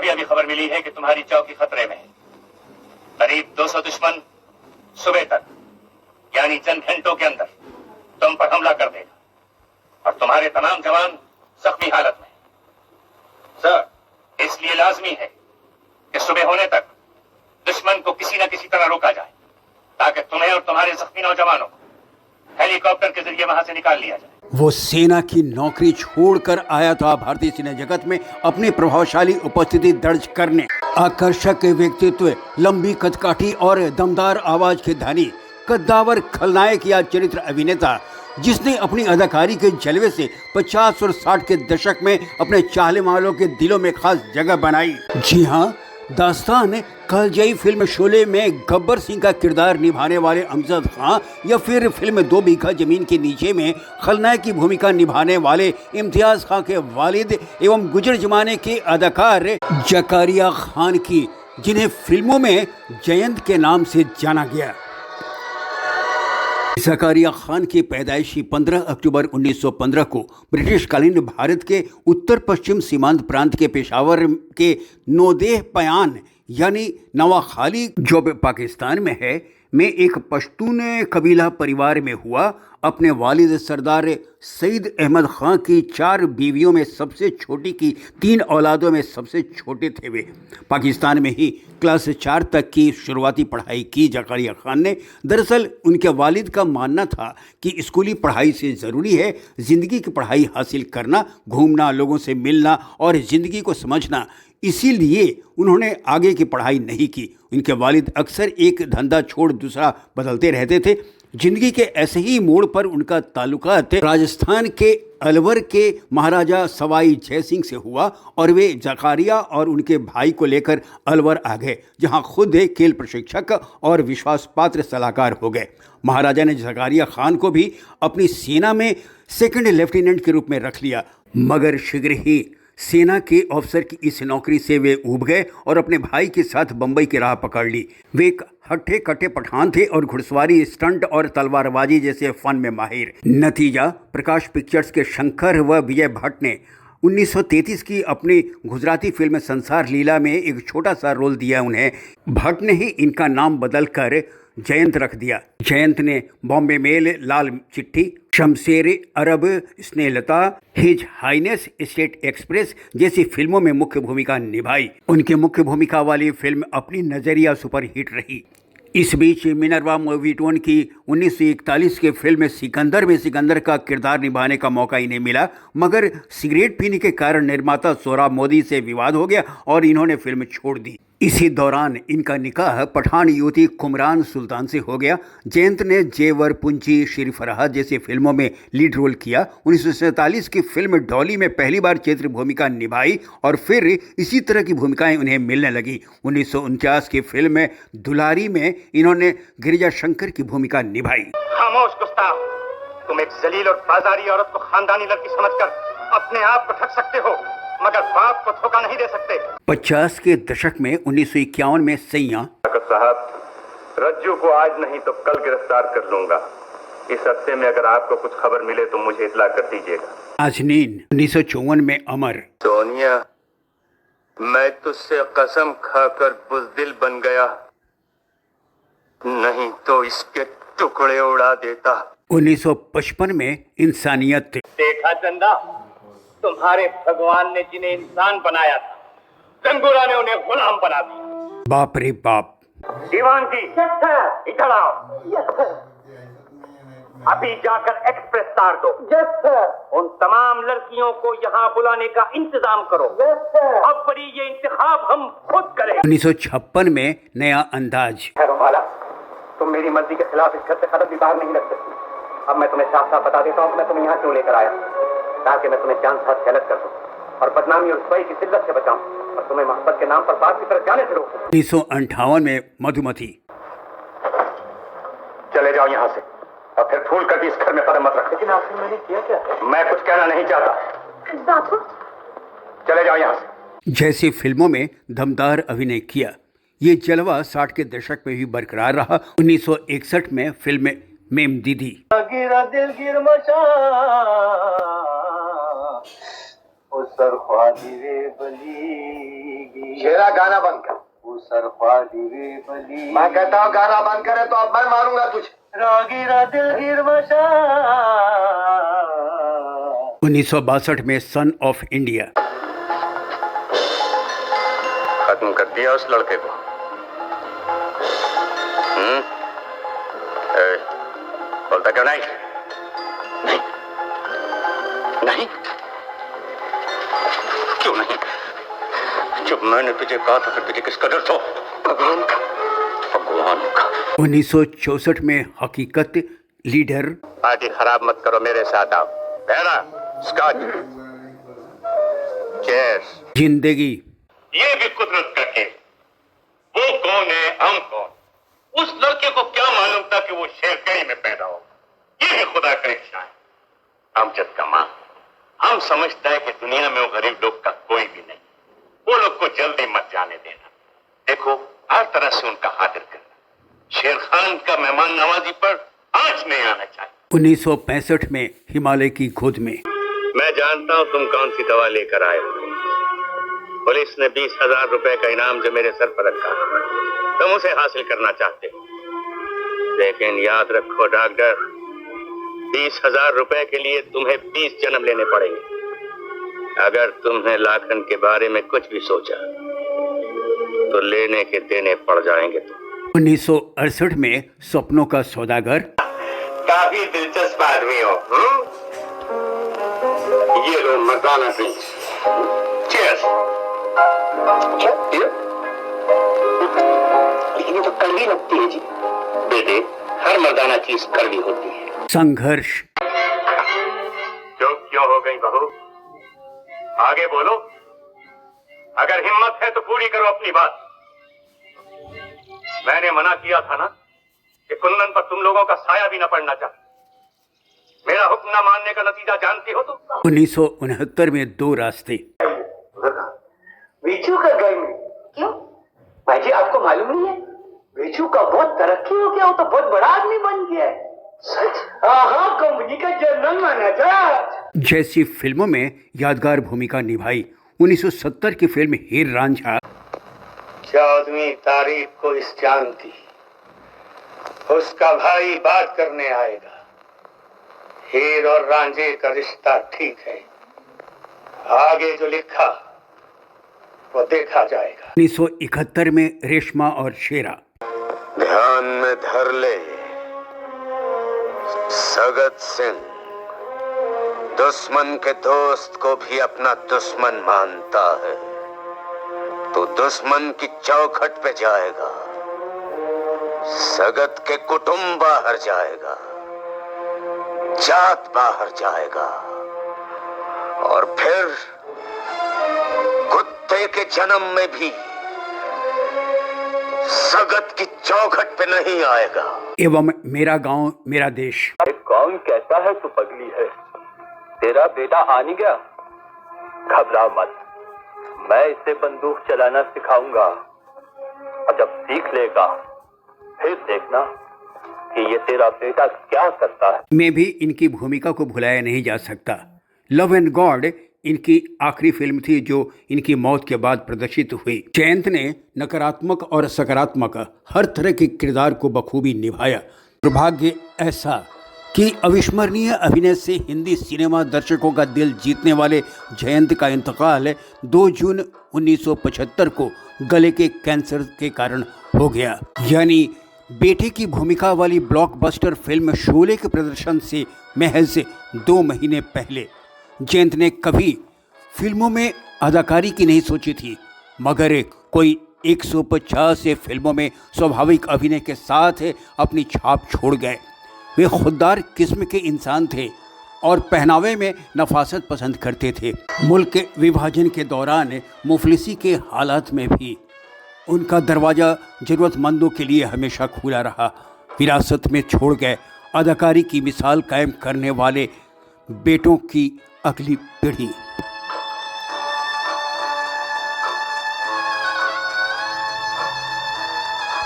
अभी अभी खबर मिली है कि तुम्हारी चौकी खतरे में है। करीब 200 दुश्मन सुबह तक यानी चंद घंटों के अंदर तुम पर हमला कर देगा और तुम्हारे तमाम जवान जख्मी हालत में। सर, इसलिए लाजमी है कि सुबह होने तक दुश्मन को किसी न किसी तरह रोका जाए ताकि तुम्हें और तुम्हारे जख्मी नौजवानों को हेलीकॉप्टर के जरिए वहां से निकाल लिया जाए। वो सेना की नौकरी छोड़कर आया था भारतीय सिने जगत में अपनी प्रभावशाली उपस्थिति दर्ज करने। आकर्षक व्यक्तित्व, लंबी कदकाठी और दमदार आवाज के धनी, कद्दावर खलनायक या चरित्र अभिनेता जिसने अपनी अदाकारी के जलवे से 50 और 60 के दशक में अपने चाहने वालों के दिलों में खास जगह बनाई। जी हाँ, दास्तान कालजयी फिल्म शोले में गब्बर सिंह का किरदार निभाने वाले अमजद खां या फिर फिल्म 2 बीघा जमीन के नीचे में खलनायक की भूमिका निभाने वाले इम्तियाज खां के वालिद एवं गुजर जमाने के अदाकार जकारिया खान की, जिन्हें फिल्मों में जयंत के नाम से जाना गया। जकारिया खान की पैदाइशी 15 अक्टूबर 1915 को ब्रिटिशकालीन भारत के उत्तर पश्चिम सीमांत प्रांत के पेशावर के नौदेह पयान यानी नवाखाली जो पाकिस्तान में है में एक पश्तून कबीला परिवार में हुआ। अपने वालिद सरदार सईद अहमद खां की 4 बीवियों में सबसे छोटी की 3 औलादों में सबसे छोटे थे वे। पाकिस्तान में ही क्लास 4 तक की शुरुआती पढ़ाई की जकारिया खान ने। दरअसल उनके वालिद का मानना था कि स्कूली पढ़ाई से ज़रूरी है ज़िंदगी की पढ़ाई हासिल करना, घूमना, लोगों से मिलना और ज़िंदगी को समझना। इसीलिए उन्होंने आगे की पढ़ाई नहीं की। उनके वालिद अक्सर एक धंधा छोड़ दूसरा बदलते रहते थे। जिंदगी के ऐसे ही मोड़ पर उनका ताल्लुकात राजस्थान के अलवर के महाराजा सवाई जय सिंह से हुआ और वे जकारिया और उनके भाई को लेकर अलवर आ गए, जहां खुद एक खेल प्रशिक्षक और विश्वास पात्र सलाहकार हो गए। महाराजा ने जकारिया खान को भी अपनी सेना में 2nd लेफ्टिनेंट के रूप में रख लिया, मगर शीघ्र ही सेना के अफसर की इस नौकरी से वे ऊब गए और अपने भाई के साथ बंबई की राह पकड़ ली। वे एक हट्टे कट्टे पठान थे और घुड़सवारी, स्टंट और तलवारबाजी जैसे फन में माहिर। नतीजा, प्रकाश पिक्चर्स के शंकर व विजय भट्ट ने 1933 की अपनी गुजराती फिल्म संसार लीला में एक छोटा सा रोल दिया उन्हें। भट्ट ने ही इनका नाम बदलकर जयंत रख दिया। जयंत ने Bombay mail, Lal Chitthi, Shamsher Arab, Snehlata, his highness, state express जैसी फिल्मों में मुख्य भूमिका निभाई। उनकी मुख्य भूमिका वाली फिल्म अपनी नजरिया सुपरहिट रही। इस बीच मिनरवा मूवीटोन की 1941 के फिल्म सिकंदर में सिकंदर का किरदार निभाने का मौका इन्हें मिला, मगर सिगरेट पीने के कारण निर्माता सोहराब मोदी से विवाद हो गया और इन्होंने फिल्म छोड़ दी। इसी दौरान इनका निकाह पठान युवती कुमरान सुल्तान से हो गया। जयंत ने जेवर, पुंजी, शेर फरहाद जैसी फिल्मों में लीड रोल किया। 1947 की फिल्म डॉली में पहली बार चरित्र भूमिका निभाई और फिर इसी तरह की भूमिकाएं उन्हें मिलने लगी। 1949 की फिल्म दुलारी में इन्होंने गिरिजा शंकर की भूमिका निभाई। खामोश गुस्ताख, तुम एक जलील और बाजारी औरत को खानदानी लड़की समझकर अपने आप को ठग सकते हो, मगर बाप को धोखा नहीं दे सकते। 50 के दशक में 1951 में सैया साहब, रज्जू को आज नहीं तो कल गिरफ्तार कर लूंगा। इस अरसे में अगर आपको कुछ खबर मिले तो मुझे इत्तला कर दीजिएगा। आजनीन 1954 में अमर। सोनिया, मैं तुझसे कसम खाकर बुज़दिल बन गया, नहीं तो इसके टुकड़े उड़ा देता। 1955 में इंसानियत। देखा चंदा, तुम्हारे भगवान ने जिन्हें इंसान बनाया था, गंगूरा ने उन्हें गुलाम बना दिया। बाप रे बाप। दीवान जी, इधर आओ। अभी जाकर एक्सप्रेस तार दो। उन तमाम लड़कियों को यहाँ बुलाने का इंतजाम करो। अब बड़ी ये इंतखाब हम खुद करें। 1956 में नया अंदाज। तुम मेरी मर्जी के खिलाफ इस घर से कदम भी बाहर नहीं रख सकती। अब मैं तुम्हें साफ साफ बता देता हूँ कि मैं तुम्हें यहाँ क्यों लेकर आया, ताकि मैं तुम्हें चांद साथ गलत कर दूं और बदनामी और बुराई की शिद्दत से बचाऊं और तुम्हें मोहब्बत के नाम पर बात की तरफ जाने से रोकूं। 1958 में मधुमती। चले जाओ यहाँ से और फिर भूल कर भी इस घर में कदम मत रखो। लेकिन आखिर मैंने किया क्या? मैं कुछ कहना नहीं चाहता। बापू, चले जाओ यहाँ से। जैसी फिल्मों में दमदार अभिनय किया, ये जलवा 60 के दशक में भी बरकरार रहा। 1961 में फिल्म मेम दीदी। गिरा दिल गिर मचा, उसर ख्वादी वे बली शेरा गाना बंद कर। उसर ख्वादी वे बली मैं कहता हूँ गाना बंद करे तो अब मैं मारूंगा तुझे। रागिरा दिल गिर बशा 1962 में सन ऑफ इंडिया। खत्म कर दिया उस लड़के को। बोलता क्यों नहीं? नहीं नहीं, क्यों नहीं? जब मैंने तुझे कहा था फिर तुझे किसका डर था? भगवान का। 1964 में हकीकत लीडर। पार्टी खराब मत करो, मेरे साथ आओ। पहला स्कॉच, चेयर्स। जिंदगी। ये भी कुदरत का खेल। वो कौन है, हम कौन? उस लड़के को क्या मालूम था कि वो शेरकड़ी में पैदा हो? ये भी खुदा का इच्छा है। अमजद का मां, हम समझता है कि दुनिया में वो गरीब लोग का कोई भी नहीं। वो लोग को जल्दी मत जाने देना। देखो, हर तरह से उनका खातिर करना। शेर खान का मेहमान नवाजी पर आंच नहीं आना चाहिए। 1965 में हिमालय की गोद में। मैं जानता हूं तुम कौन सी दवा लेकर आए हो। पुलिस ने 20,000 रुपए का इनाम जो मेरे सर पर रखा, तुम उसे हासिल करना चाहते हो। लेकिन याद रखो डॉक्टर, 20,000 रुपए के लिए तुम्हें 20 जन्म लेने पड़ेंगे। अगर तुमने लाखन के बारे में कुछ भी सोचा तो लेने के देने पड़ जाएंगे। 1968 में सपनों का सौदागर। काफी दिलचस्प आदमी हो। ये लो मर्दाना ड्रिंक्स। चीयर्स। लेकिन ये तो कड़वी लगती है जी। बेटे, हर मर्दाना चीज कड़वी होती है। संघर्ष। चुप क्यों हो गई बहू? आगे बोलो। अगर हिम्मत है तो पूरी करो अपनी बात। मैंने मना किया था ना कि कुंदन पर तुम लोगों का साया भी न पड़ना चाहिए। मेरा हुक्म न मानने का नतीजा जानती हो तुम। 1969 में दो रास्ते। वीचू का गैंग। क्यों भाई जी, आपको मालूम नहीं है? वीचू का बहुत तरक्की हो गया, वो तो बहुत बड़ा आदमी बन गया है। सच? हाँ, कंपनी का जनरल मैनेजर। जैसी फिल्मों में यादगार भूमिका निभाई। 1970 की फिल्म हीर रांझा। 14वीं तारीख को इस जान थी, उसका भाई बात करने आएगा। हीर और रांझे का रिश्ता ठीक है, आगे जो लिखा वो देखा जाएगा। 1971 में रेशमा और शेरा। ध्यान में धर ले, सगत सिंह दुश्मन के दोस्त को भी अपना दुश्मन मानता है। तो दुश्मन की चौखट पे जाएगा, सगत के कुटुंब बाहर जाएगा, जात बाहर जाएगा, और फिर कुत्ते के जन्म में भी सगत की चौखट पे नहीं आएगा। एवं मेरा गांव मेरा देश। कौन कहता है तू पगली है? तेरा बेटा आ नहीं गया? घबरा मत, मैं इसे बंदूक चलाना सिखाऊंगा, और जब सीख लेगा फिर देखना कि ये तेरा बेटा क्या करता है। मैं भी इनकी भूमिका को भुलाया नहीं जा सकता। लव एंड गॉड इनकी आखिरी फिल्म थी जो इनकी मौत के बाद प्रदर्शित हुई। जयंत ने नकारात्मक और सकारात्मक हर तरह के किरदार को बखूबी निभाया। दुर्भाग्य ऐसा कि अविस्मरणीय अभिनय से हिंदी सिनेमा दर्शकों का दिल जीतने वाले जयंत का इंतकाल 2 जून 1975 को गले के कैंसर के कारण हो गया। यानी बेटे की भूमिका वाली ब्लॉकबस्टर फिल्म शोले के प्रदर्शन से महज 2 महीने पहले जयंत ने कभी फिल्मों में अदाकारी की नहीं सोची थी, मगर कोई 150 से फिल्मों में स्वाभाविक अभिनय के साथ अपनी छाप छोड़ गए। वे खुददार किस्म के इंसान थे और पहनावे में नफासत पसंद करते थे। मुल्क के विभाजन के दौरान मुफलिसी के हालात में भी उनका दरवाज़ा ज़रूरतमंदों के लिए हमेशा खुला रहा। विरासत में छोड़ गए अदाकारी की मिसाल कायम करने वाले बेटों की अगली पीढ़ी।